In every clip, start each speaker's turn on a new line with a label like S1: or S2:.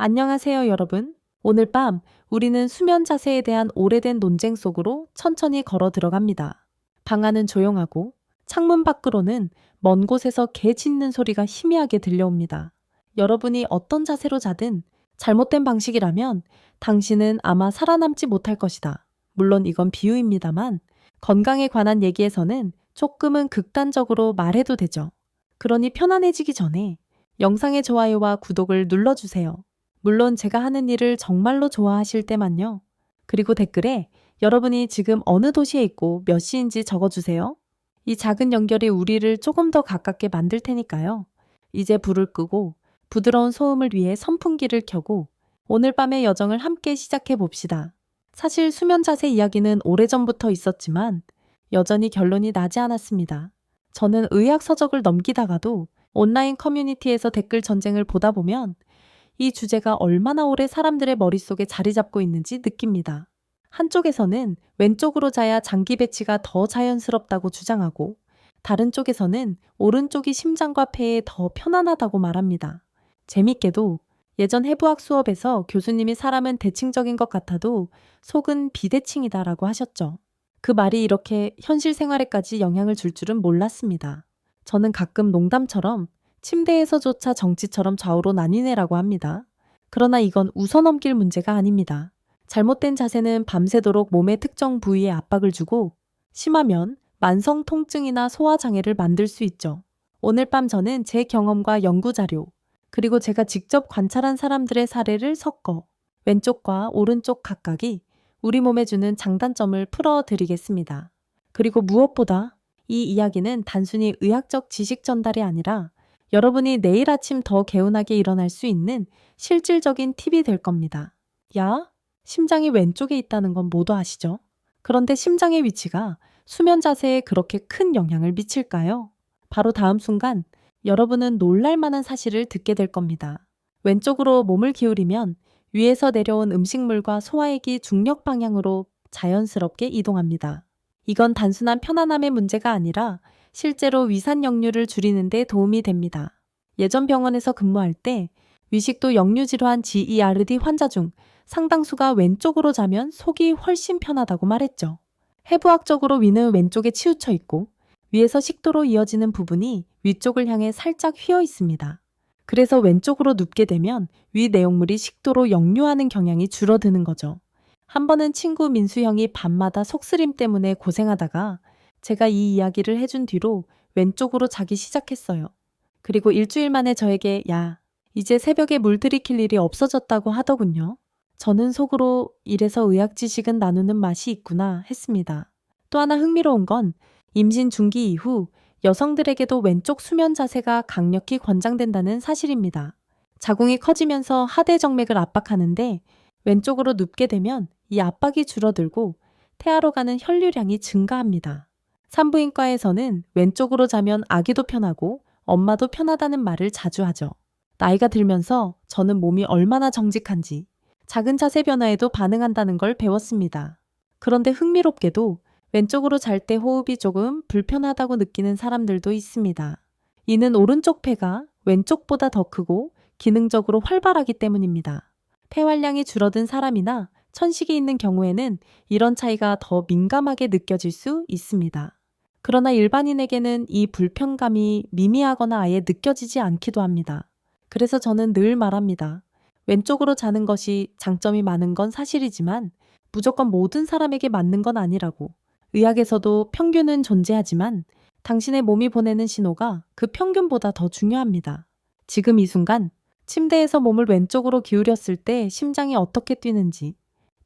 S1: 안녕하세요, 여러분. 오늘 밤 우리는 수면 자세에 대한 오래된 논쟁 속으로 천천히 걸어 들어갑니다. 방 안은 조용하고 창문 밖으로는 먼 곳에서 개 짖는 소리가 희미하게 들려옵니다. 여러분이 어떤 자세로 자든 잘못된 방식이라면 당신은 아마 살아남지 못할 것이다. 물론 이건 비유입니다만 건강에 관한 얘기에서는 조금은 극단적으로 말해도 되죠. 그러니 편안해지기 전에 영상의 좋아요와 구독을 눌러주세요. 물론 제가 하는 일을 정말로 좋아하실 때만요. 그리고 댓글에 여러분이 지금 어느 도시에 있고 몇 시인지 적어주세요. 이 작은 연결이 우리를 조금 더 가깝게 만들 테니까요. 이제 불을 끄고 부드러운 소음을 위해 선풍기를 켜고 오늘 밤의 여정을 함께 시작해 봅시다. 사실 수면 자세 이야기는 오래전부터 있었지만 여전히 결론이 나지 않았습니다. 저는 의학 서적을 넘기다가도 온라인 커뮤니티에서 댓글 전쟁을 보다 보면 이 주제가 얼마나 오래 사람들의 머릿속에 자리 잡고 있는지 느낍니다. 한쪽에서는 왼쪽으로 자야 장기 배치가 더 자연스럽다고 주장하고 다른 쪽에서는 오른쪽이 심장과 폐에 더 편안하다고 말합니다. 재밌게도 예전 해부학 수업에서 교수님이 사람은 대칭적인 것 같아도 속은 비대칭이다라고 하셨죠. 그 말이 이렇게 현실 생활에까지 영향을 줄 줄은 몰랐습니다. 저는 가끔 농담처럼 침대에서조차 정치처럼 좌우로 나뉘네라고 합니다. 그러나 이건 웃어넘길 문제가 아닙니다. 잘못된 자세는 밤새도록 몸의 특정 부위에 압박을 주고 심하면 만성 통증이나 소화장애를 만들 수 있죠. 오늘 밤 저는 제 경험과 연구자료, 그리고 제가 직접 관찰한 사람들의 사례를 섞어 왼쪽과 오른쪽 각각이 우리 몸에 주는 장단점을 풀어드리겠습니다. 그리고 무엇보다 이 이야기는 단순히 의학적 지식 전달이 아니라 여러분이 내일 아침 더 개운하게 일어날 수 있는 실질적인 팁이 될 겁니다. 야, 심장이 왼쪽에 있다는 건 모두 아시죠? 그런데 심장의 위치가 수면 자세에 그렇게 큰 영향을 미칠까요? 바로 다음 순간 여러분은 놀랄 만한 사실을 듣게 될 겁니다. 왼쪽으로 몸을 기울이면 위에서 내려온 음식물과 소화액이 중력 방향으로 자연스럽게 이동합니다. 이건 단순한 편안함의 문제가 아니라 실제로 위산 역류를 줄이는 데 도움이 됩니다. 예전 병원에서 근무할 때 위식도 역류 질환 GERD 환자 중 상당수가 왼쪽으로 자면 속이 훨씬 편하다고 말했죠. 해부학적으로 위는 왼쪽에 치우쳐 있고 위에서 식도로 이어지는 부분이 위쪽을 향해 살짝 휘어 있습니다. 그래서 왼쪽으로 눕게 되면 위 내용물이 식도로 역류하는 경향이 줄어드는 거죠. 한 번은 친구 민수 형이 밤마다 속쓰림 때문에 고생하다가 제가 이 이야기를 해준 뒤로 왼쪽으로 자기 시작했어요. 그리고 일주일 만에 저에게 야, 이제 새벽에 물 들이킬 일이 없어졌다고 하더군요. 저는 속으로 이래서 의학 지식은 나누는 맛이 있구나 했습니다. 또 하나 흥미로운 건 임신 중기 이후 여성들에게도 왼쪽 수면 자세가 강력히 권장된다는 사실입니다. 자궁이 커지면서 하대 정맥을 압박하는데 왼쪽으로 눕게 되면 이 압박이 줄어들고 태아로 가는 혈류량이 증가합니다. 산부인과에서는 왼쪽으로 자면 아기도 편하고 엄마도 편하다는 말을 자주 하죠. 나이가 들면서 저는 몸이 얼마나 정직한지 작은 자세 변화에도 반응한다는 걸 배웠습니다. 그런데 흥미롭게도 왼쪽으로 잘 때 호흡이 조금 불편하다고 느끼는 사람들도 있습니다. 이는 오른쪽 폐가 왼쪽보다 더 크고 기능적으로 활발하기 때문입니다. 폐활량이 줄어든 사람이나 천식이 있는 경우에는 이런 차이가 더 민감하게 느껴질 수 있습니다. 그러나 일반인에게는 이 불편감이 미미하거나 아예 느껴지지 않기도 합니다. 그래서 저는 늘 말합니다. 왼쪽으로 자는 것이 장점이 많은 건 사실이지만 무조건 모든 사람에게 맞는 건 아니라고. 의학에서도 평균은 존재하지만 당신의 몸이 보내는 신호가 그 평균보다 더 중요합니다. 지금 이 순간 침대에서 몸을 왼쪽으로 기울였을 때 심장이 어떻게 뛰는지,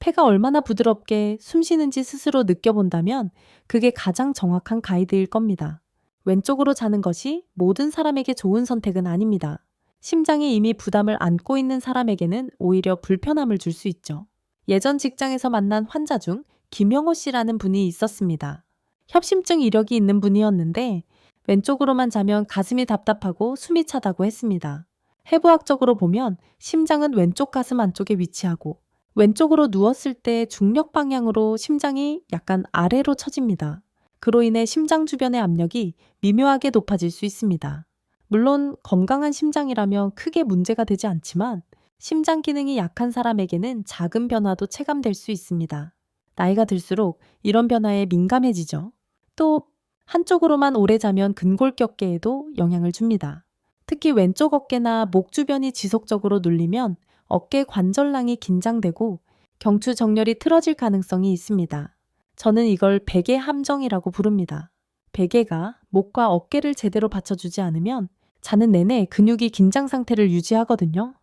S1: 폐가 얼마나 부드럽게 숨 쉬는지 스스로 느껴본다면 그게 가장 정확한 가이드일 겁니다. 왼쪽으로 자는 것이 모든 사람에게 좋은 선택은 아닙니다. 심장이 이미 부담을 안고 있는 사람에게는 오히려 불편함을 줄 수 있죠. 예전 직장에서 만난 환자 중 김영호 씨라는 분이 있었습니다. 협심증 이력이 있는 분이었는데 왼쪽으로만 자면 가슴이 답답하고 숨이 차다고 했습니다. 해부학적으로 보면 심장은 왼쪽 가슴 안쪽에 위치하고 왼쪽으로 누웠을 때 중력 방향으로 심장이 약간 아래로 처집니다. 그로 인해 심장 주변의 압력이 미묘하게 높아질 수 있습니다. 물론 건강한 심장이라면 크게 문제가 되지 않지만 심장 기능이 약한 사람에게는 작은 변화도 체감될 수 있습니다. 나이가 들수록 이런 변화에 민감해지죠. 또 한쪽으로만 오래 자면 근골격계에도 영향을 줍니다. 특히 왼쪽 어깨나 목 주변이 지속적으로 눌리면 어깨 관절낭이 긴장되고 경추 정렬이 틀어질 가능성이 있습니다. 저는 이걸 베개 함정이라고 부릅니다. 베개가 목과 어깨를 제대로 받쳐주지 않으면 자는 내내 근육이 긴장 상태를 유지하거든요.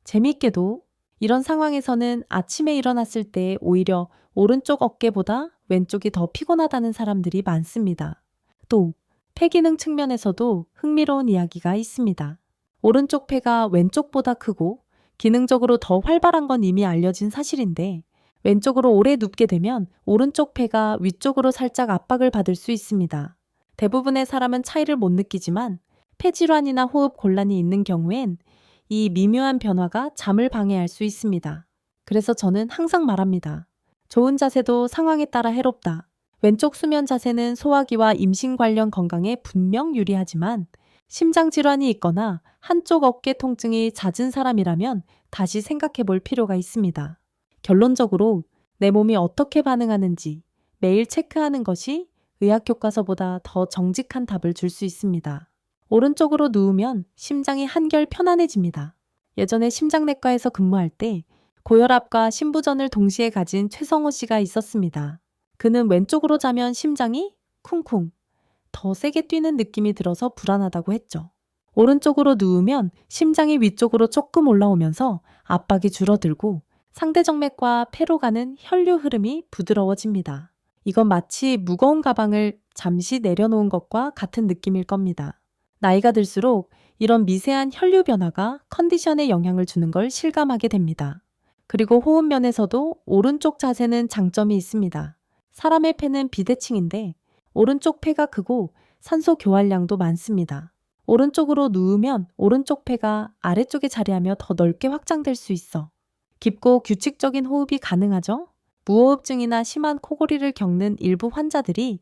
S1: 재미있게도 이런 상황에서는 아침에 일어났을 때 오히려 오른쪽 어깨보다 왼쪽이 더 피곤하다는 사람들이 많습니다. 또 폐기능 측면에서도 흥미로운 이야기가 있습니다. 오른쪽 폐가 왼쪽보다 크고 기능적으로 더 활발한 건 이미 알려진 사실인데 왼쪽으로 오래 눕게 되면 오른쪽 폐가 위쪽으로 살짝 압박을 받을 수 있습니다. 대부분의 사람은 차이를 못 느끼지만 폐질환이나 호흡 곤란이 있는 경우엔 이 미묘한 변화가 잠을 방해할 수 있습니다. 그래서 저는 항상 말합니다. 좋은 자세도 상황에 따라 해롭다. 왼쪽 수면 자세는 소화기와 임신 관련 건강에 분명 유리하지만 심장 질환이 있거나 한쪽 어깨 통증이 잦은 사람이라면 다시 생각해 볼 필요가 있습니다. 결론적으로 내 몸이 어떻게 반응하는지 매일 체크하는 것이 의학 교과서보다 더 정직한 답을 줄 수 있습니다. 오른쪽으로 누우면 심장이 한결 편안해집니다. 예전에 심장내과에서 근무할 때 고혈압과 심부전을 동시에 가진 최성호 씨가 있었습니다. 그는 왼쪽으로 자면 심장이 쿵쿵 더 세게 뛰는 느낌이 들어서 불안하다고 했죠. 오른쪽으로 누우면 심장이 위쪽으로 조금 올라오면서 압박이 줄어들고 상대정맥과 폐로 가는 혈류 흐름이 부드러워집니다. 이건 마치 무거운 가방을 잠시 내려놓은 것과 같은 느낌일 겁니다. 나이가 들수록 이런 미세한 혈류 변화가 컨디션에 영향을 주는 걸 실감하게 됩니다. 그리고 호흡 면에서도 오른쪽 자세는 장점이 있습니다. 사람의 폐는 비대칭인데 오른쪽 폐가 크고 산소 교환량도 많습니다. 오른쪽으로 누우면 오른쪽 폐가 아래쪽에 자리하며 더 넓게 확장될 수 있어 깊고 규칙적인 호흡이 가능하죠? 무호흡증이나 심한 코골이를 겪는 일부 환자들이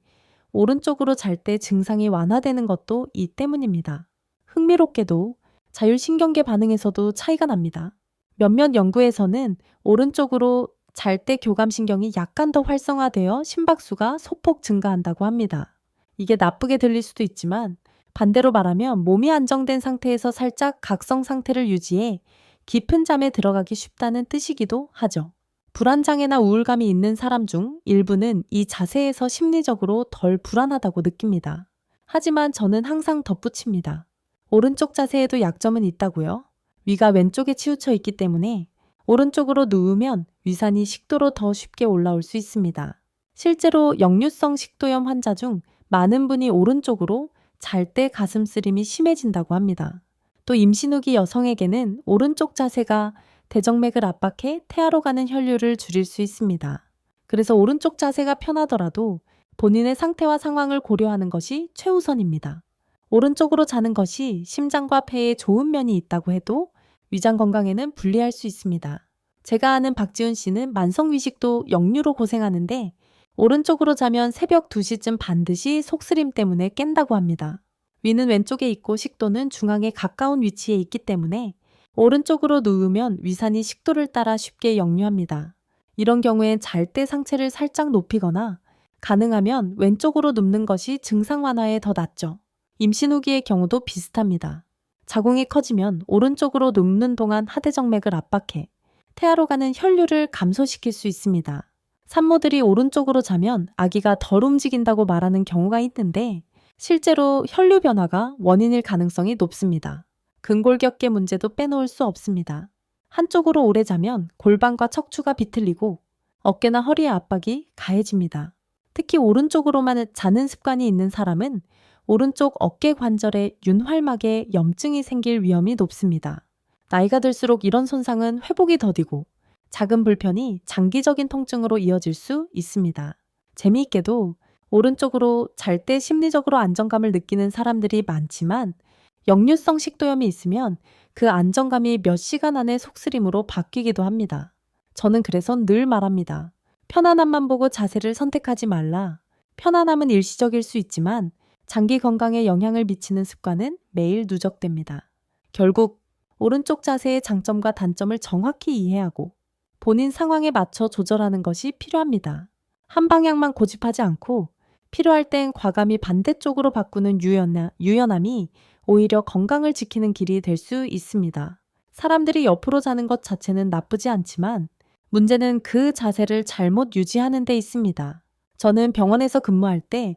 S1: 오른쪽으로 잘 때 증상이 완화되는 것도 이 때문입니다. 흥미롭게도 자율신경계 반응에서도 차이가 납니다. 몇몇 연구에서는 오른쪽으로 잘 때 교감신경이 약간 더 활성화되어 심박수가 소폭 증가한다고 합니다. 이게 나쁘게 들릴 수도 있지만 반대로 말하면 몸이 안정된 상태에서 살짝 각성 상태를 유지해 깊은 잠에 들어가기 쉽다는 뜻이기도 하죠. 불안장애나 우울감이 있는 사람 중 일부는 이 자세에서 심리적으로 덜 불안하다고 느낍니다. 하지만 저는 항상 덧붙입니다. 오른쪽 자세에도 약점은 있다고요. 위가 왼쪽에 치우쳐 있기 때문에 오른쪽으로 누우면 위산이 식도로 더 쉽게 올라올 수 있습니다. 실제로 역류성 식도염 환자 중 많은 분이 오른쪽으로 잘 때 가슴 쓰림이 심해진다고 합니다. 또 임신 후기 여성에게는 오른쪽 자세가 대정맥을 압박해 태아로 가는 혈류를 줄일 수 있습니다. 그래서 오른쪽 자세가 편하더라도 본인의 상태와 상황을 고려하는 것이 최우선입니다. 오른쪽으로 자는 것이 심장과 폐에 좋은 면이 있다고 해도 위장 건강에는 불리할 수 있습니다. 제가 아는 박지훈 씨는 만성위식도 역류로 고생하는데 오른쪽으로 자면 새벽 2시쯤 반드시 속쓰림 때문에 깬다고 합니다. 위는 왼쪽에 있고 식도는 중앙에 가까운 위치에 있기 때문에 오른쪽으로 누우면 위산이 식도를 따라 쉽게 역류합니다. 이런 경우엔 잘 때 상체를 살짝 높이거나 가능하면 왼쪽으로 눕는 것이 증상 완화에 더 낫죠. 임신 후기의 경우도 비슷합니다. 자궁이 커지면 오른쪽으로 눕는 동안 하대정맥을 압박해 태아로 가는 혈류를 감소시킬 수 있습니다. 산모들이 오른쪽으로 자면 아기가 덜 움직인다고 말하는 경우가 있는데 실제로 혈류 변화가 원인일 가능성이 높습니다. 근골격계 문제도 빼놓을 수 없습니다. 한쪽으로 오래 자면 골반과 척추가 비틀리고 어깨나 허리의 압박이 가해집니다. 특히 오른쪽으로만 자는 습관이 있는 사람은 오른쪽 어깨 관절에 윤활막에 염증이 생길 위험이 높습니다. 나이가 들수록 이런 손상은 회복이 더디고 작은 불편이 장기적인 통증으로 이어질 수 있습니다. 재미있게도 오른쪽으로 잘 때 심리적으로 안정감을 느끼는 사람들이 많지만 역류성 식도염이 있으면 그 안정감이 몇 시간 안에 속쓰림으로 바뀌기도 합니다. 저는 그래서 늘 말합니다. 편안함만 보고 자세를 선택하지 말라. 편안함은 일시적일 수 있지만 장기 건강에 영향을 미치는 습관은 매일 누적됩니다. 결국 오른쪽 자세의 장점과 단점을 정확히 이해하고 본인 상황에 맞춰 조절하는 것이 필요합니다. 한 방향만 고집하지 않고 필요할 땐 과감히 반대쪽으로 바꾸는 유연함이 오히려 건강을 지키는 길이 될 수 있습니다. 사람들이 옆으로 자는 것 자체는 나쁘지 않지만 문제는 그 자세를 잘못 유지하는 데 있습니다. 저는 병원에서 근무할 때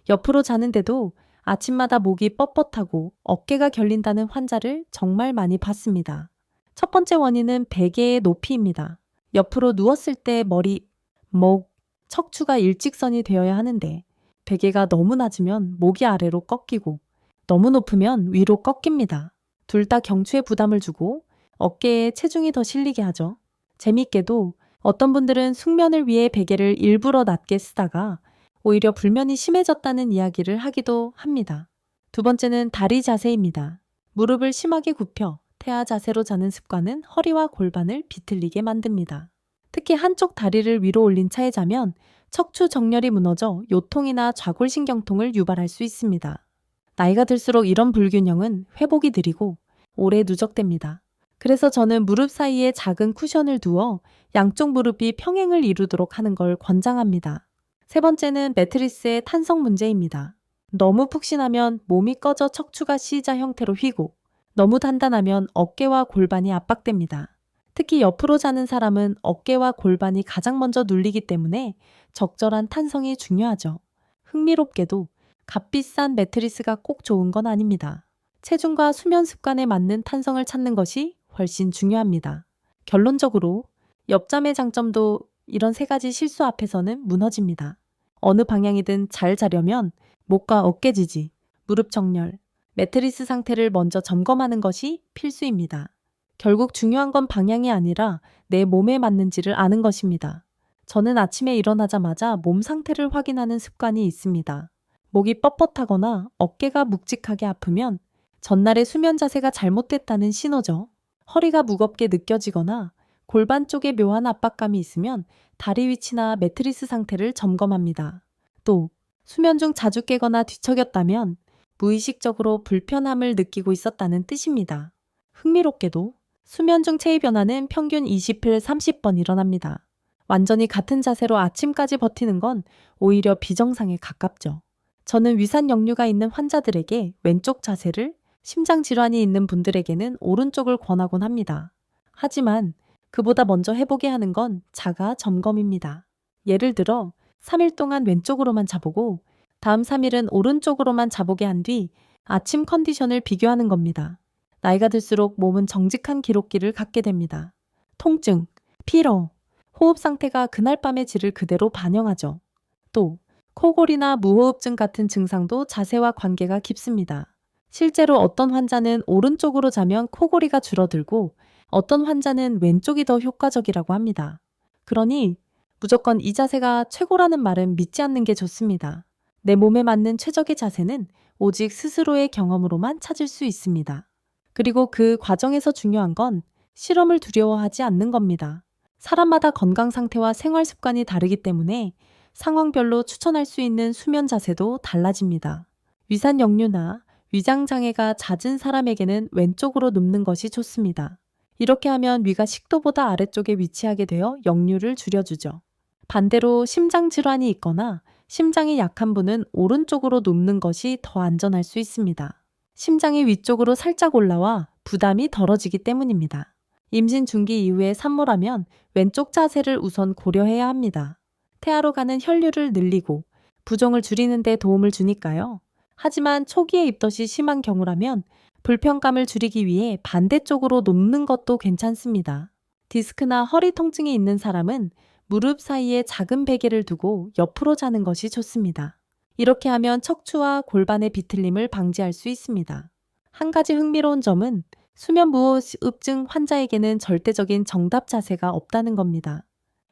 S1: 옆으로 자는데도 아침마다 목이 뻣뻣하고 어깨가 결린다는 환자를 정말 많이 봤습니다. 첫 번째 원인은 베개의 높이입니다. 옆으로 누웠을 때 머리, 목, 척추가 일직선이 되어야 하는데 베개가 너무 낮으면 목이 아래로 꺾이고 너무 높으면 위로 꺾입니다. 둘 다 경추에 부담을 주고 어깨에 체중이 더 실리게 하죠. 재밌게도 어떤 분들은 숙면을 위해 베개를 일부러 낮게 쓰다가 오히려 불면이 심해졌다는 이야기를 하기도 합니다. 두 번째는 다리 자세입니다. 무릎을 심하게 굽혀 태아 자세로 자는 습관은 허리와 골반을 비틀리게 만듭니다. 특히 한쪽 다리를 위로 올린 차에 자면 척추 정렬이 무너져 요통이나 좌골신경통을 유발할 수 있습니다. 나이가 들수록 이런 불균형은 회복이 느리고 오래 누적됩니다. 그래서 저는 무릎 사이에 작은 쿠션을 두어 양쪽 무릎이 평행을 이루도록 하는 걸 권장합니다. 세 번째는 매트리스의 탄성 문제입니다. 너무 푹신하면 몸이 꺼져 척추가 C자 형태로 휘고 너무 단단하면 어깨와 골반이 압박됩니다. 특히 옆으로 자는 사람은 어깨와 골반이 가장 먼저 눌리기 때문에 적절한 탄성이 중요하죠. 흥미롭게도 값비싼 매트리스가 꼭 좋은 건 아닙니다. 체중과 수면 습관에 맞는 탄성을 찾는 것이 훨씬 중요합니다. 결론적으로 옆잠의 장점도 이런 세 가지 실수 앞에서는 무너집니다. 어느 방향이든 잘 자려면 목과 어깨 지지, 무릎 정렬, 매트리스 상태를 먼저 점검하는 것이 필수입니다. 결국 중요한 건 방향이 아니라 내 몸에 맞는지를 아는 것입니다. 저는 아침에 일어나자마자 몸 상태를 확인하는 습관이 있습니다. 목이 뻣뻣하거나 어깨가 묵직하게 아프면 전날의 수면 자세가 잘못됐다는 신호죠. 허리가 무겁게 느껴지거나 골반 쪽에 묘한 압박감이 있으면 다리 위치나 매트리스 상태를 점검합니다. 또 수면 중 자주 깨거나 뒤척였다면 무의식적으로 불편함을 느끼고 있었다는 뜻입니다. 흥미롭게도 수면 중 체위 변화는 평균 20일 30번 일어납니다. 완전히 같은 자세로 아침까지 버티는 건 오히려 비정상에 가깝죠. 저는 위산 역류가 있는 환자들에게 왼쪽 자세를, 심장 질환이 있는 분들에게는 오른쪽을 권하곤 합니다. 하지만 그보다 먼저 해보게 하는 건 자가 점검입니다. 예를 들어 3일 동안 왼쪽으로만 자보고 다음 3일은 오른쪽으로만 자보게 한 뒤 아침 컨디션을 비교하는 겁니다. 나이가 들수록 몸은 정직한 기록기를 갖게 됩니다. 통증, 피로, 호흡 상태가 그날 밤의 질을 그대로 반영하죠. 또 코골이나 무호흡증 같은 증상도 자세와 관계가 깊습니다. 실제로 어떤 환자는 오른쪽으로 자면 코골이가 줄어들고 어떤 환자는 왼쪽이 더 효과적이라고 합니다. 그러니 무조건 이 자세가 최고라는 말은 믿지 않는 게 좋습니다. 내 몸에 맞는 최적의 자세는 오직 스스로의 경험으로만 찾을 수 있습니다. 그리고 그 과정에서 중요한 건 실험을 두려워하지 않는 겁니다. 사람마다 건강 상태와 생활 습관이 다르기 때문에 상황별로 추천할 수 있는 수면 자세도 달라집니다. 위산 역류나 위장 장애가 잦은 사람에게는 왼쪽으로 눕는 것이 좋습니다. 이렇게 하면 위가 식도보다 아래쪽에 위치하게 되어 역류를 줄여주죠. 반대로 심장 질환이 있거나 심장이 약한 분은 오른쪽으로 눕는 것이 더 안전할 수 있습니다. 심장이 위쪽으로 살짝 올라와 부담이 덜어지기 때문입니다. 임신 중기 이후에 산모라면 왼쪽 자세를 우선 고려해야 합니다. 태아로 가는 혈류를 늘리고 부종을 줄이는 데 도움을 주니까요. 하지만 초기에 입덧이 심한 경우라면 불편감을 줄이기 위해 반대쪽으로 눕는 것도 괜찮습니다. 디스크나 허리 통증이 있는 사람은 무릎 사이에 작은 베개를 두고 옆으로 자는 것이 좋습니다. 이렇게 하면 척추와 골반의 비틀림을 방지할 수 있습니다. 한 가지 흥미로운 점은 수면 무호흡증 환자에게는 절대적인 정답 자세가 없다는 겁니다.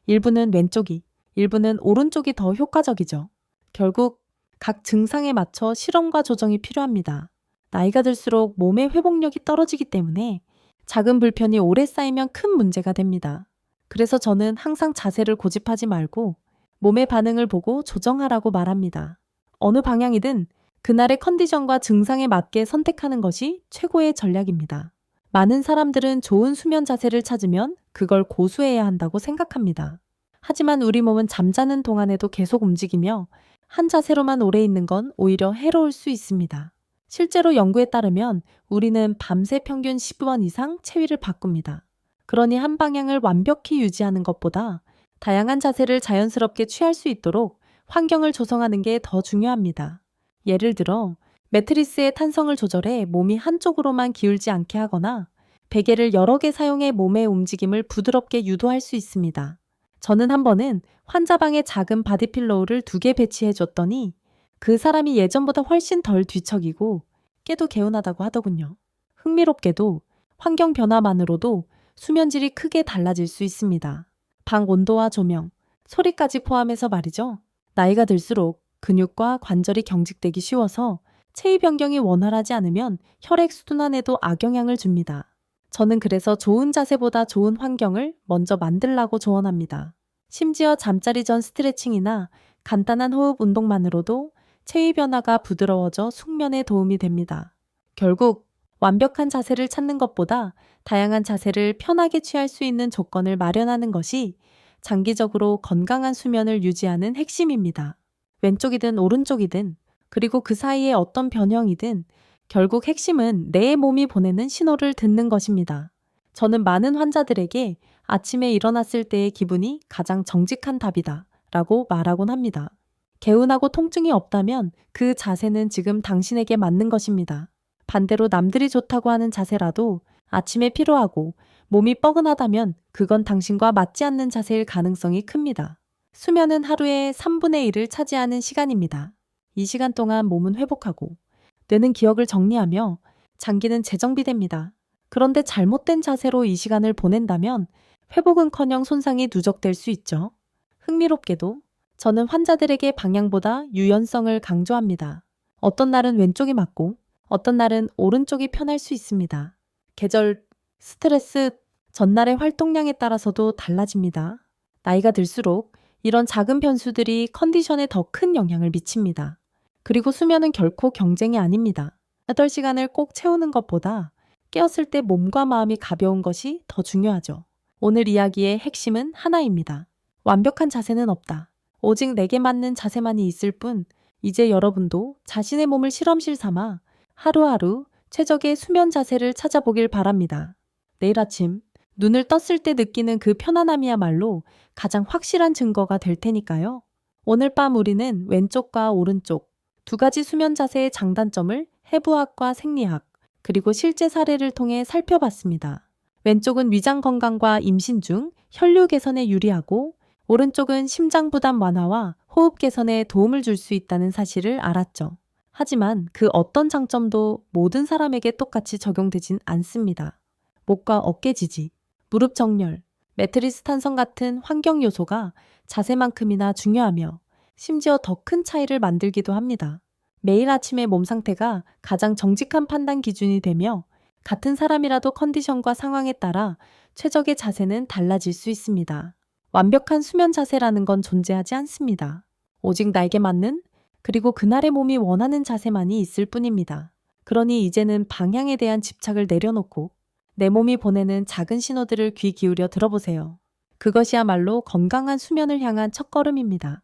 S1: 일부는 왼쪽이, 일부는 오른쪽이 더 효과적이죠. 결국 각 증상에 맞춰 실험과 조정이 필요합니다. 나이가 들수록 몸의 회복력이 떨어지기 때문에 작은 불편이 오래 쌓이면 큰 문제가 됩니다. 그래서 저는 항상 자세를 고집하지 말고 몸의 반응을 보고 조정하라고 말합니다. 어느 방향이든 그날의 컨디션과 증상에 맞게 선택하는 것이 최고의 전략입니다. 많은 사람들은 좋은 수면 자세를 찾으면 그걸 고수해야 한다고 생각합니다. 하지만 우리 몸은 잠자는 동안에도 계속 움직이며 한 자세로만 오래 있는 건 오히려 해로울 수 있습니다. 실제로 연구에 따르면 우리는 밤새 평균 10번 이상 체위를 바꿉니다. 그러니 한 방향을 완벽히 유지하는 것보다 다양한 자세를 자연스럽게 취할 수 있도록 환경을 조성하는 게 더 중요합니다. 예를 들어 매트리스의 탄성을 조절해 몸이 한쪽으로만 기울지 않게 하거나 베개를 여러 개 사용해 몸의 움직임을 부드럽게 유도할 수 있습니다. 저는 한 번은 환자 방에 작은 바디필로우를 2개 배치해 줬더니 그 사람이 예전보다 훨씬 덜 뒤척이고 깨도 개운하다고 하더군요. 흥미롭게도 환경 변화만으로도 수면질이 크게 달라질 수 있습니다. 방 온도와 조명, 소리까지 포함해서 말이죠. 나이가 들수록 근육과 관절이 경직되기 쉬워서 체위 변경이 원활하지 않으면 혈액 순환에도 악영향을 줍니다. 저는 그래서 좋은 자세보다 좋은 환경을 먼저 만들라고 조언합니다. 심지어 잠자리 전 스트레칭이나 간단한 호흡 운동만으로도 체위 변화가 부드러워져 숙면에 도움이 됩니다. 결국 완벽한 자세를 찾는 것보다 다양한 자세를 편하게 취할 수 있는 조건을 마련하는 것이 장기적으로 건강한 수면을 유지하는 핵심입니다. 왼쪽이든 오른쪽이든 그리고 그 사이에 어떤 변형이든 결국 핵심은 내 몸이 보내는 신호를 듣는 것입니다. 저는 많은 환자들에게 아침에 일어났을 때의 기분이 가장 정직한 답이다 라고 말하곤 합니다. 개운하고 통증이 없다면 그 자세는 지금 당신에게 맞는 것입니다. 반대로 남들이 좋다고 하는 자세라도 아침에 피로하고 몸이 뻐근하다면 그건 당신과 맞지 않는 자세일 가능성이 큽니다. 수면은 하루의 3분의 1을 차지하는 시간입니다. 이 시간 동안 몸은 회복하고 뇌는 기억을 정리하며 장기는 재정비됩니다. 그런데 잘못된 자세로 이 시간을 보낸다면 회복은커녕 손상이 누적될 수 있죠. 흥미롭게도 저는 환자들에게 방향보다 유연성을 강조합니다. 어떤 날은 왼쪽이 맞고 어떤 날은 오른쪽이 편할 수 있습니다. 계절, 스트레스, 전날의 활동량에 따라서도 달라집니다. 나이가 들수록 이런 작은 변수들이 컨디션에 더 큰 영향을 미칩니다. 그리고 수면은 결코 경쟁이 아닙니다. 8시간을 꼭 채우는 것보다 깨었을 때 몸과 마음이 가벼운 것이 더 중요하죠. 오늘 이야기의 핵심은 하나입니다. 완벽한 자세는 없다. 오직 내게 맞는 자세만이 있을 뿐, 이제 여러분도 자신의 몸을 실험실 삼아 하루하루 최적의 수면 자세를 찾아보길 바랍니다. 내일 아침 눈을 떴을 때 느끼는 그 편안함이야말로 가장 확실한 증거가 될 테니까요. 오늘 밤 우리는 왼쪽과 오른쪽 2가지 수면 자세의 장단점을 해부학과 생리학, 그리고 실제 사례를 통해 살펴봤습니다. 왼쪽은 위장 건강과 임신 중 혈류 개선에 유리하고 오른쪽은 심장 부담 완화와 호흡 개선에 도움을 줄 수 있다는 사실을 알았죠. 하지만 그 어떤 장점도 모든 사람에게 똑같이 적용되진 않습니다. 목과 어깨 지지, 무릎 정렬, 매트리스 탄성 같은 환경 요소가 자세만큼이나 중요하며 심지어 더 큰 차이를 만들기도 합니다. 매일 아침의 몸 상태가 가장 정직한 판단 기준이 되며 같은 사람이라도 컨디션과 상황에 따라 최적의 자세는 달라질 수 있습니다. 완벽한 수면 자세라는 건 존재하지 않습니다. 오직 나에게 맞는 그리고 그날의 몸이 원하는 자세만이 있을 뿐입니다. 그러니 이제는 방향에 대한 집착을 내려놓고 내 몸이 보내는 작은 신호들을 귀 기울여 들어보세요. 그것이야말로 건강한 수면을 향한 첫걸음입니다.